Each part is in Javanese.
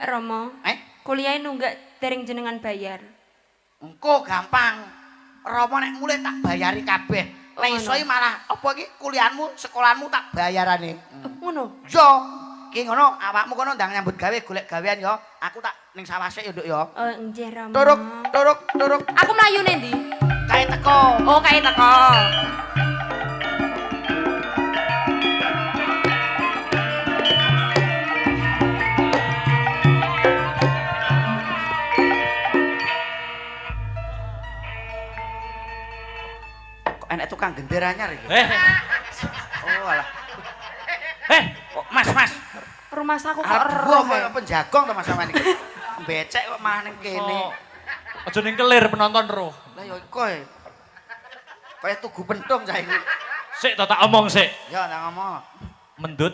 Romo. Kuliah nunggak dereng jenengan bayar. Engko gampang. Romo nek mulai tak bayari kabeh. Nek iso malah apa iki kuliahmu, sekolahmu tak bayarane. Ngono. Yo. Ki ngono awakmu kono ndang nyambut gawe golek gawean yo. Aku tak ning sawase yo Nduk yo. Oh, nggih Romo. Turuk. Aku mlayune ndi? Kae teko. Oh, kae teko. Enak tukang gendera anyar iki. Oh alah. Mas. Rumah saku kok Ero kaya penjagong to Mas sampean iki. Becek kok malah ning kene. Aja ning kelir penonton roh. Lah ya iku e. Kaya tugu pentung cah iki. Sik tak omong sik. Ya tak ngomong. Mendut.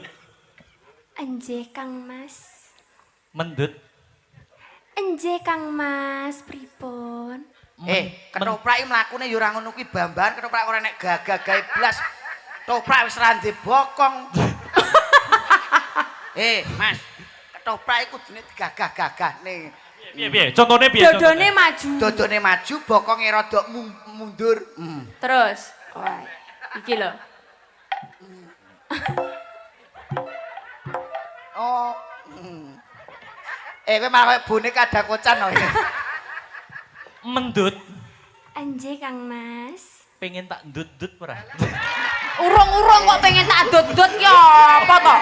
Enje Kang Mas. Mendut. Enje Kang Mas, pripun? Ketoprak iki mlakune ya ora ngono kuwi bambahan ketoprak ora nek gagah gawe blas. Ketoprak wis ra ndek bokong. Mas, ketoprak iku kudune digagah-gagahne. Piye? Contone piye? Dodone maju, bokonge rada mundur. Terus, wah, iki lho. Oh. Kowe malah boneka ada kocan lho. Mendut. Anje Kang Mas. Pengen tak ndut-ndut ora? Urung-urung kok pengen tak dot-dot ya apa to?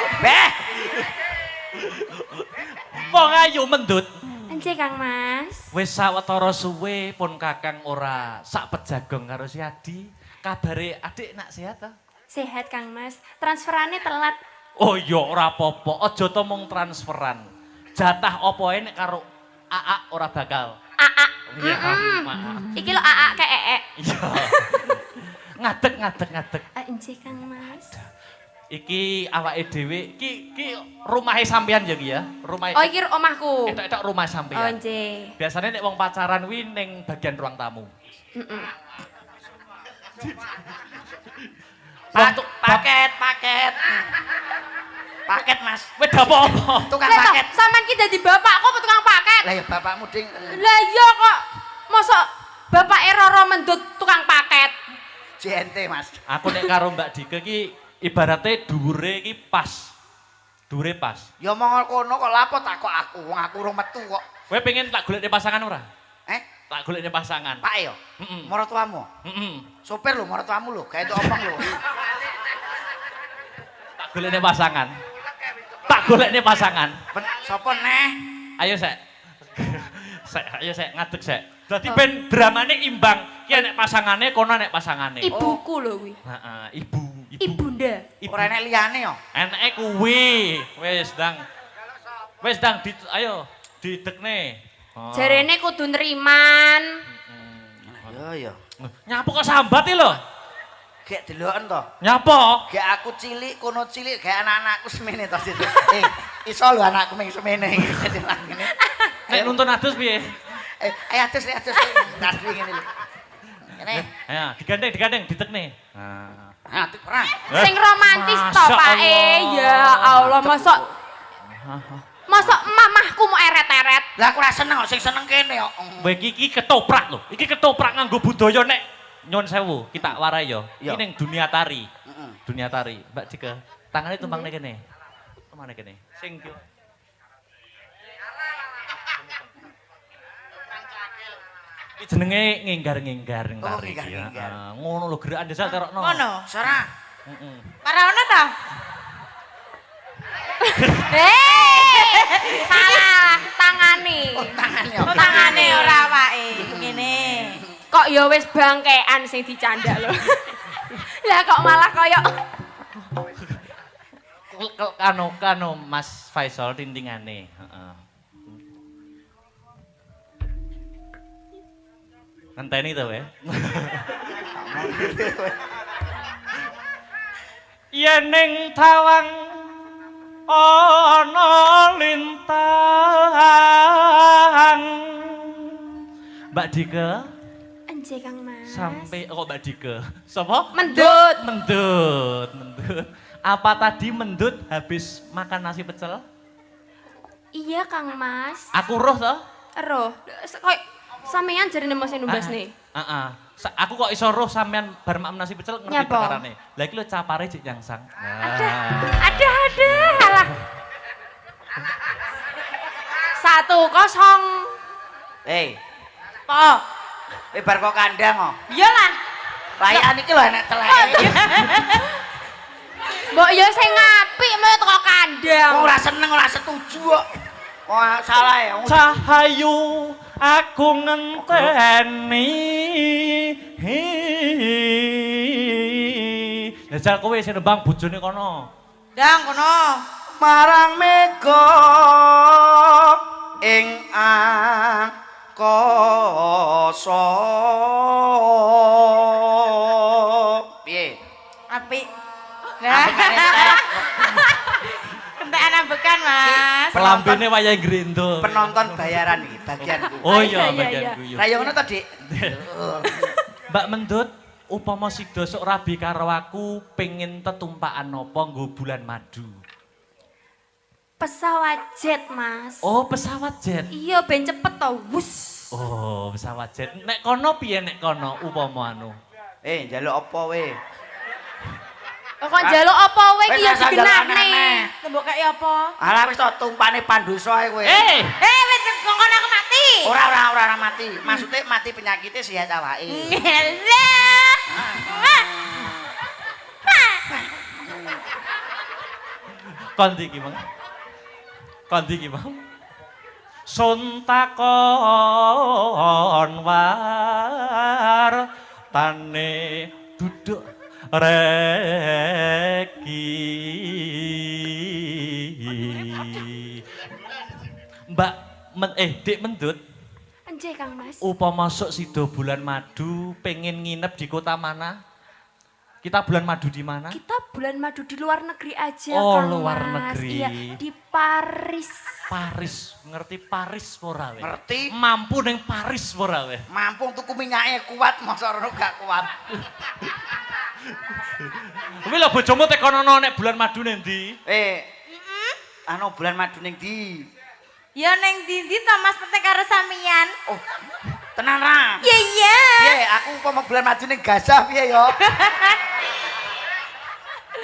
Wong ayu mendut. Anje Kang Mas. Wis sawetara suwe pun Kakang ora sak pejagong karo si Adi. Kabare adik nak sehat ta? Sehat Kang Mas. Transferane telat. Oh iya ora apa-apa, aja to mung transferan. Jatah opoe nek karo AA ora bakal. AA. Iya, iki lho AA kayak EE. Iya. Ngadeg. Anje Kang Mas. Iki awake dhewe iki rumahe sampean ya iki ya. Rumahe. Oh iki omahku. Etok rumah sampean. Oh nggih. Biasane nek wong pacaran kuwi ning bagian ruang tamu. Paket. Paket Mas. Wis apa-apa. Tukang paket. Sampean ki dadi bapakku apa tukang paket? Lah ya bapakmu ding. Lah iya kok. Mosok bapak Roro mendut tukang paket. JNT Mas. Aku nek karo Mbak Dike ki ibarate dhuwure iki pas. Dhuwure pas. Ya mongol kono kok lapo takok aku, wong aku urung metu kok. Kowe pengen tak golekne pasangan ora? Tak golekne pasangan. Pak yo. Heeh. Maratuamu. Sopir lho, maratuamu lho, gawe entuk omong lho. Tak golekne pasangan. Sopo neh? Ayo sek. Ayo sek ngadeg sek. Dadi ben dramane imbang. Ki nek pasangane kono nek pasangane. Ibuku lho kuwi. Heeh, ibu. Ibunda. Ora enek liyane yo. Eneke kuwi. Wis ndang ayo didekne. Jarene kudu nriman. Yo. Nyapu kok sambat lho. Gek deloken to. Nyapa? Gek aku cilik, kono cilik gek anak-anakku semene to situ. Iso lho anakku ming semene iki. Nek nuntun adus piye? Ayo adus. Adus ngene lho. Ngene. Ya, digandeng ditekne. Adus ora. Sing romantis to, Pak. Ya Allah, mosok mamahku mau eret-eret. Lah aku ora seneng kok, sing seneng kene kok. Kowe iki ketoprak lho. Iki ketoprak nganggo budaya nek nyun sewu, kita warai yo. Iki ning dunia tari. Dunia tari. Mbak Dike, tangane tumpang kene. Kemana kene? Sing ki. Iki jenenge ngenggar-ngenggar ning tari iki ya. Ngono lho gerakan desa terokno. Ngono, Sora. Heeh. Ora ono ta? Salah tangane. Tangane ora awake. Ngene. Kok ya wis bangkean sing dicandak lho. Lah kok malah kaya kano Mas Faisal tintingane, heeh. Ngenteni to we. Yen ning tawang ana lintang. Mbak Dike. Anje Kang Mas. Sampai kok Mbak Dike. Sapa? Mendut. Apa tadi mendut habis makan nasi pecel? Iya Kang Mas. Aku roh toh? Roh, koyo sampean jarine Mas numbasne. Heeh. Aku kok iso roh sampean bar mak nasi pecel ngerti Nyapa? perkarane. Lah iki lho capare Cik Nyangsang. Ada, alah. 1-0. Kok bar kok kandang kok. Iyalah. Layan iki lho enek teleke. Mbok yo sing apik mau teko kandang. Wong ora seneng ora setuju kok. Wah, salah ya. Cahayu aku ngenteni. Jajal kowe sing nembang bojone kono. Dang kono. Marang mega ing angkasa. Piye? Apik. Lah, Kentekan ambekan, Mas. Pelambene wayahe grendo. penonton bayaran iki bagian ku. Oh iya, Iya, iya, bagian iya. guyu. Lah yo ngono to, Dik. Mbak Mendut, upama sida sok rabi karo aku pengen tetumpakan napa nggo bulan madu. Pesawat jet, Mas. Oh, pesawat jet. Iya, ben cepet to. Wus. Oh, pesawat jet. Nek kono piye nek kono upama anu? Njaluk apa we? Kok njaluk apa wae iki ya Wis asal njaluk digenahne. aneh-aneh. Tembok kaya apa? Alah wis to tumpane pandosa ae kowe. Wis kongkon aku mati. Ora mati. Maksudnya mati penyakitnya sehat awake. Kondi iki, Mang. Kondi iki, Mang. Sun takon war tane duduk reki. Mbak Dik Mendut, Enjeh Kang Mas. upama sok sida bulan madu pengen nginep di kota mana? Kita bulan madu di mana? Kita bulan madu di luar negeri aja Oh, Kang luar Mas. negeri. Iya, di Paris. Paris, ngerti Paris ora we? Ngerti? Mampu ning Paris ora we? Mampu tuku minyaknya kuat, masa rono gak kuat. Kuwi lho bojomu tekono nek bulan madu ning ndi? Anu bulan madu ning ndi? Ya neng ndi to Mas penting karo sampeyan. Oh, tenan ra? Iya iya. Piye, aku umpama bulan madu ning Gaza piye yo?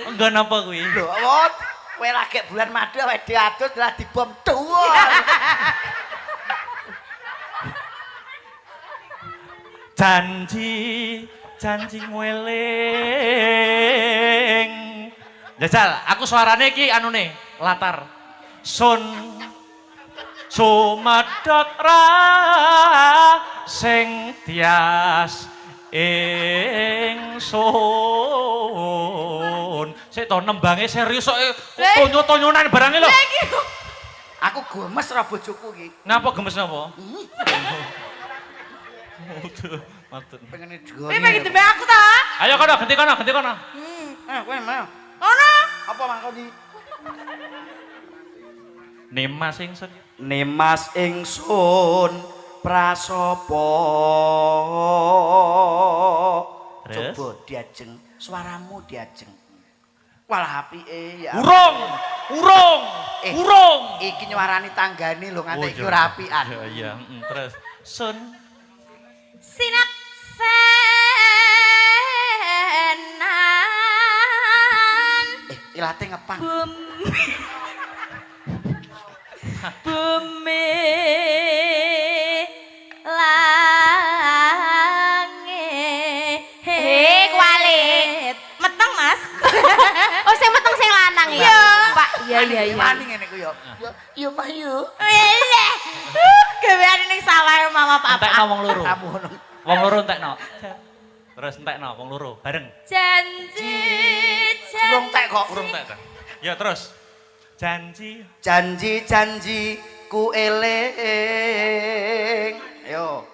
Enggak napa kuwi? Lho, wot. Kowe lagi bulan madu awake dhewe adus lah dibom tuwa. Janji ngeling. Jajal, aku suarane iki anune latar. Sun sumedhek ra sing tias ingsun. Sik to nembange serius kok tonyo-tonyonan barange lho. Aku gemes ra bojoku iki. Napa gemes napa? Matur. Pengen Wis digoni. bagi tembe aku ta? Ayo kono, ganti kono. Kowe mau. Ono. Apa mangkoni? Nimas ingsun. Nimas ingsun prasapa. Terus? Coba diajeng, suaramu diajeng. Walah apike ya. Urung. Iki nyuarani tanggane lho nganti iki iya. ora apian. Iya, terus sun Sinak senan. Ilate ngepang. Bumi langit. Kualit. Meteng Mas. Oh, sing meteng sing lanang ya. Iya. Pak, iya. Wani ngene ku yo. Yo mah yo. Gaweane ning sawah mama papa. entekno wong loro. Kamu ngono. Wong loro entekno. Terus entekno wong loro bareng. Janji. Urung tek kok. Urung entek ta. Ya terus. Janji ku eling. Yo.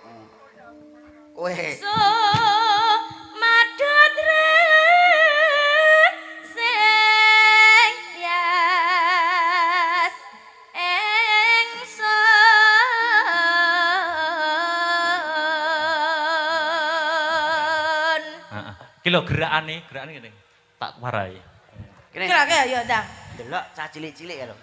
Kowe. So madadre sing yas engson. Heeh. Ki lho gerakane ngene. Tak warai. Kene. Kira-kira ya ndang. Delok cah cilik-cilik ya lho.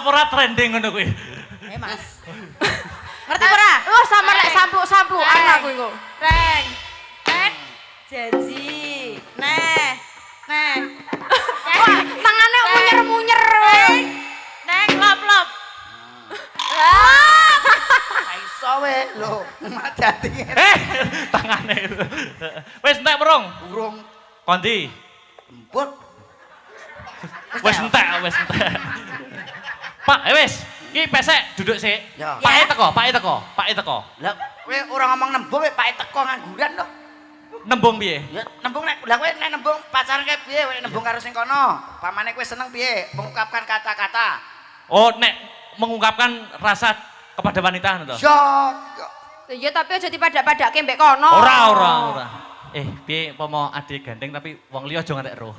apa ora trending ngono kuwi. Mas. Ngerti ora? Oh, sama lek samplu-sampluan aku iku. Reng. Tek. Janji. Neh. Wah, tangane munyer-munyer. Neng lop-lop. Iso we lho, madati. Tangane. Wis entek merung. Urung Kondi. emput. Wis entek. Pak, wis. Ki pesek duduk sik. Ya. Pake teko. Lah kowe ora ngomong nembung kowe pake teko ngangguran lho. Nembung piye? Ya nembung nek lah kowe nek nembung pacaran kae piye kowe nembung karo sing kono? Pamane kowe seneng piye mengungkapkan kata-kata? Oh, nek mengungkapkan rasa kepada wanita ngono to? Yo. Ya tapi aja dipadak-padake mbek kono. Ora. Piye pomo adik gandeng tapi wong liya aja ngarek roh.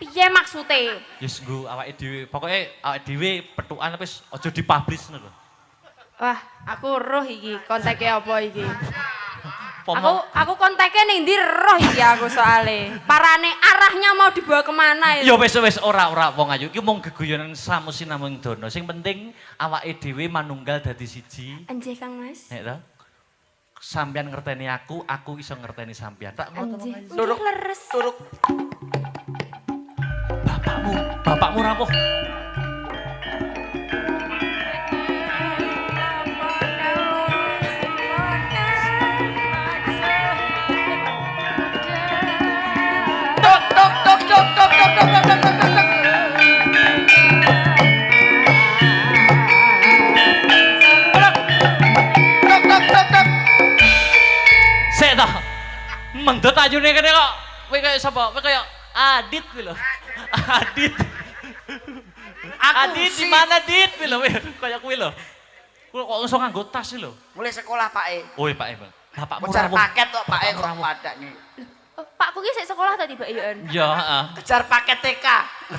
Piye maksude? Yes nggo awake dhewe. Pokoke awake dhewe petukan wis aja dipublish ngono lho. Wah, aku roh iki, konteke apa iki? Pomo Aku konteke ning ndi roh iki aku soale. Parane arahnya mau dibawa kemana ya wis ora wong ayu iki mung geguyonan samusi namung dono. Sing penting awake dhewe manunggal dadi siji. Anjih Kang Mas. Nek to. Sampeyan ngerteni aku iso ngerteni sampeyan. Tak ngono Anjih. Wong Ayu. Turuk. Leres. Turuk. Bapakmu rampung. Sik ta. Mendhet ayune kene kok. Kowe kaya sapa? Kowe kaya Adit kuwi lho. Adit. Adit di mana Dit kuwi lho. Kaya kuwi lho. Kuwi kok iso nganggo tas lho. Mulai sekolah Pake. Oh, Pak. Bapakmu Kejar rampung. paket kok Pake kok padakne. Oh, Pakku ki sik sekolah ta tiba iya. Ya, heeh. Kejar paket TK.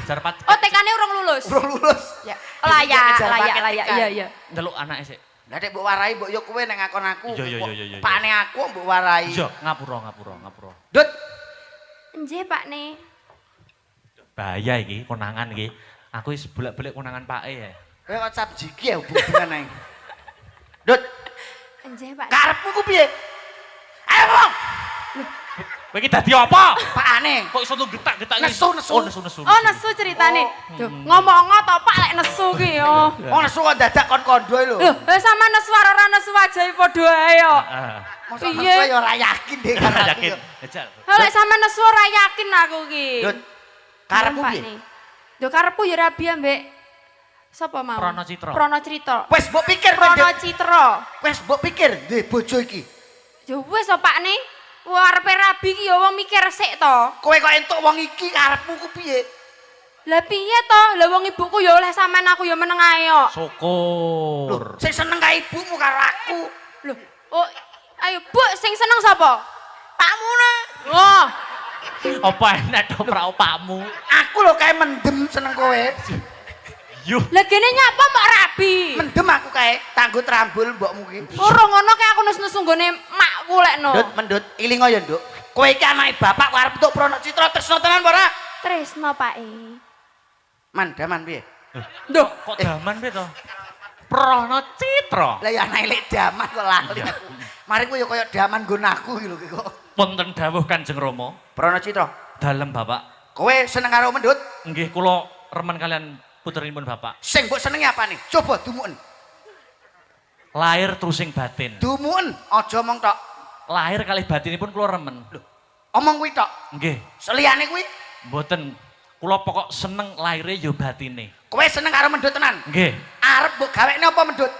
Kejar pat. Oh, TK-ne urung lulus. Urung lulus. Ya. Layak. Kejar paket TK. Iya. Ndelok anake sik. Lah nek mbok warai mbok yo kowe ning ngakon aku. Iya. Pakne aku mbok warai. Iya, ngapura. Dut. Nggih, Pakne. Bahaya iki konangan iki. Aku wis bolak-balik konangan Pake ya. Kowe WhatsApp jiki ya hubungan ae. Dut, Nggih, Pak. karepmu ku piye? Ayo wong, Kowe iki dadi apa? pakane. Kok iso getak-getak iki? Nesu. Oh, nesu. Oh, nesu ceritane. Duh, ngomong to Pak lek nesu ki yo. Wong nesu kok dadak kon kondo lho. Lho, sama nesu ora nesu ajae padha ae yo. Heeh. Mosok Piye? nesu ya ora yakin deh karo aku. Yakin. yo. Ejal. Ha lek sama nesu ora yakin aku ki. Dut, karepmu Pak, piye? nih. Duh, karepku ya rabi ambek sapa mau? Prono Citra. Prono Citra. Wes mbok pikir kowe, Prono Dut. Citra. Wes mbok pikir duwe bojo iki. Ya wis to Pak nih. Wah, arepe rabi ki ya wong mikir sik to. Kowe kok entuk wong iki karepmu ku piye? Lah piye to? Lah wong ibuku ya oleh sampean aku ya meneng ae yo. Lho, Syukur. sing seneng ka ibumu karo aku. Lho, oh ayo Bu sing seneng sapa? Pakmu ne. Oh, Apa enak to pra opakmu? Aku lho kae mendem seneng kowe. Yuh. lah gene nyapa mok rabi. Mendem aku kae tanggut rambul mbokmu ki. Ora ngono kae aku nesu nggone makku lekno. Ndut, mendut, ilingo ya, Nduk. Kowe iki anake bapak kok arep entuk Prono Citra tresno tenan apa ora? Tresno Pak e. Mandaman piye? Duh, Kok daman piye to? Prono Citra. Lah ya anake lek daman kok lali aku. Mari ku ya kaya daman nggonku iki lho ki kok. Punten dawuh Kanjeng Rama. Prono Citra, Dalem Bapak. kowe seneng karo mendut? Nggih kula remen kalian puterinipun Bapak. Sing mbok senengi apa nih? Coba dumuken. Lahir terusing batin. Dumuken, aja omong tok. Lahir kalih batinipun kula remen. Lho, omong kuwi tok. Nggih, Seliyane kuwi, mboten. Kula pokok seneng lahire ya batine. kowe seneng karo mendut tenan. Nggih. Arep mbok gawekne apa mendut?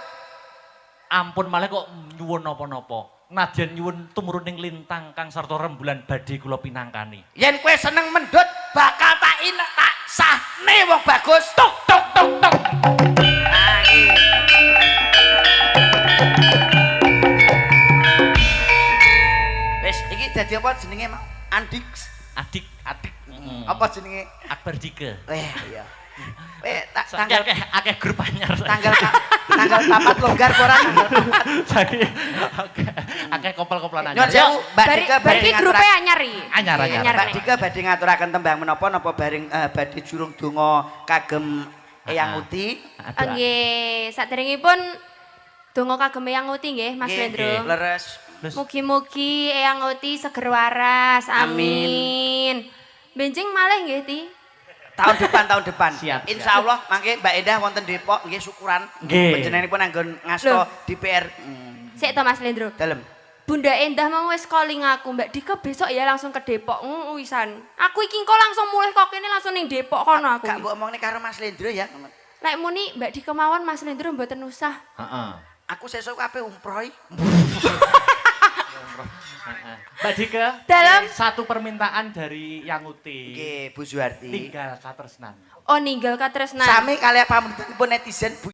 Ampun malah kok nyuwun napa-napa. Nadyan nyuwun tumurun ing lintang kang sarta rembulan badhe kula pinangkani. Yen kowe seneng mendut, bakal tak sahne wong bagus. Tuk tuk tuk tuk. Nah, iki. Wis, iki dadi apa jenenge, Mak? Andik. Adik. Apa jenenge? Akbar Dike. Iya. Tak Tanggal tanggal akeh grup anyar. tanggal 4 longgar apa ora tanggal 4. Saiki akeh kopel-kopelan Nyon anyar. sewu, Mbak bari Dika bari grupe anyar iki. Anyar-anyar. Mbak Dika badhe ngaturaken tembang menapa napa bareng badhe jurung donga kagem Eyang Uti. Nggih, saderengipun donga kagem Eyang Uti nggih, Mas Lendro. Leres. Mugi-mugi Eyang Uti seger waras. Amin. Benjing malih nggih, Ti. Tahun depan. Siap. Insyaallah mangke Mbak Endah wonten Depok nggih syukuran. Nggih. Panjenenganipun anggon ngasto DPR. Sik to Mas Lendro. Dalem. Bunda Endah mau wis calling aku, Mbak Dika besok ya langsung ke Depok. Wisan. Aku iki engko langsung mulih kok kene langsung ning Depok kono aku. Gak mbok omongne karo Mas Lendro ya. Lek muni Mbak Dika mawon Mas Lendro mboten usah. Heeh. Aku sesuk kabeh umroh. Mbak Dika, Dalam satu permintaan dari Yang Uti. Nggih, Bu Suwarti. Tinggal katresnan. oh ninggal katresnan. Sami kalih pamuntenipun netizen